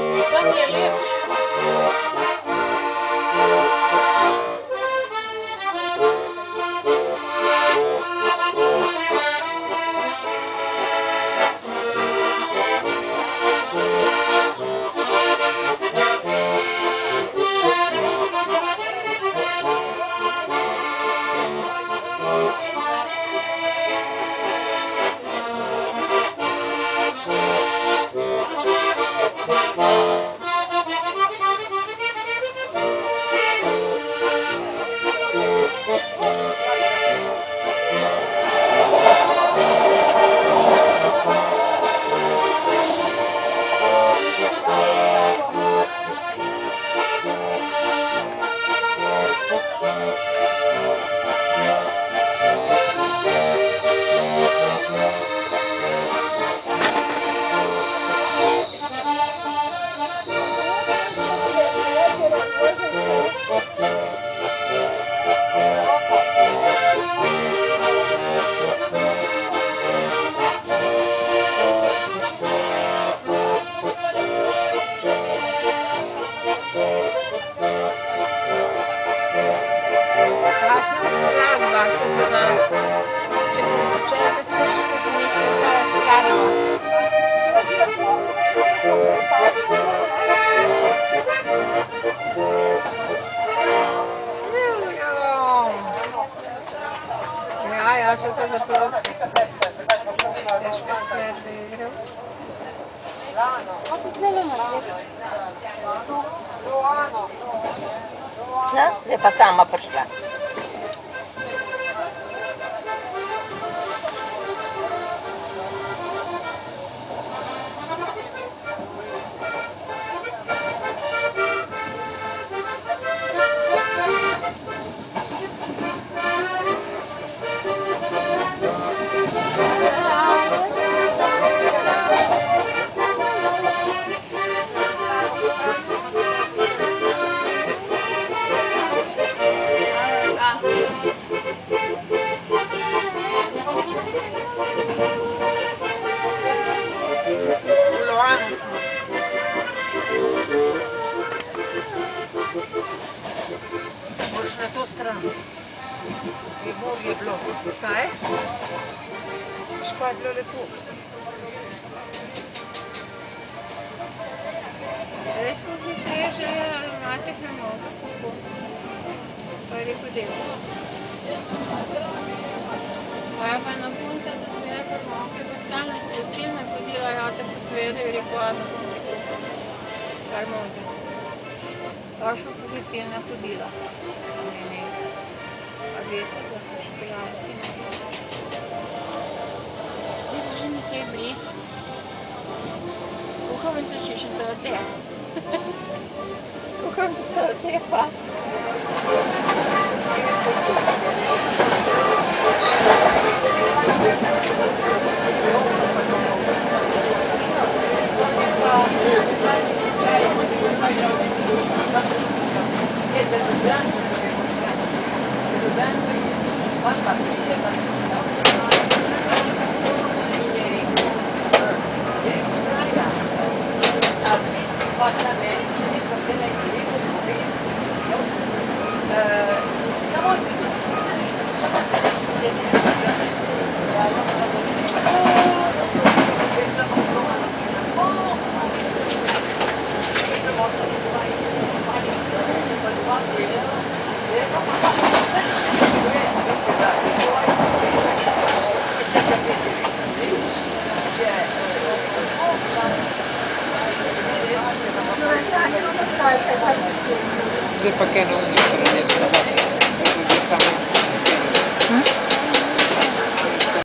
Tam je lepše. Ja, Sveta zaprosti. Težka stvar, da je igral. No, zdaj pa sama prišla. V Loanu smo. Moraš na to stran. Je bolje bilo. Kaj? Škoda je bilo lepo. Veš, kako sveže je, ali imate harmonike, kako? Pa je rekel delo. Pa je pa ena punca zapela harmonike, pa stalno pogostilna hodila, ja, tako cvele, je rekel, a na punci harmonike. Pa še pogostilna hodila. A vese, da pa šokoladki ne. Zdaj pa že nekaj bliz. Kuham to še do te. Skuham to do te, pa. Zdaj pa kaj na unji strani, jaz nazad. Zdaj samo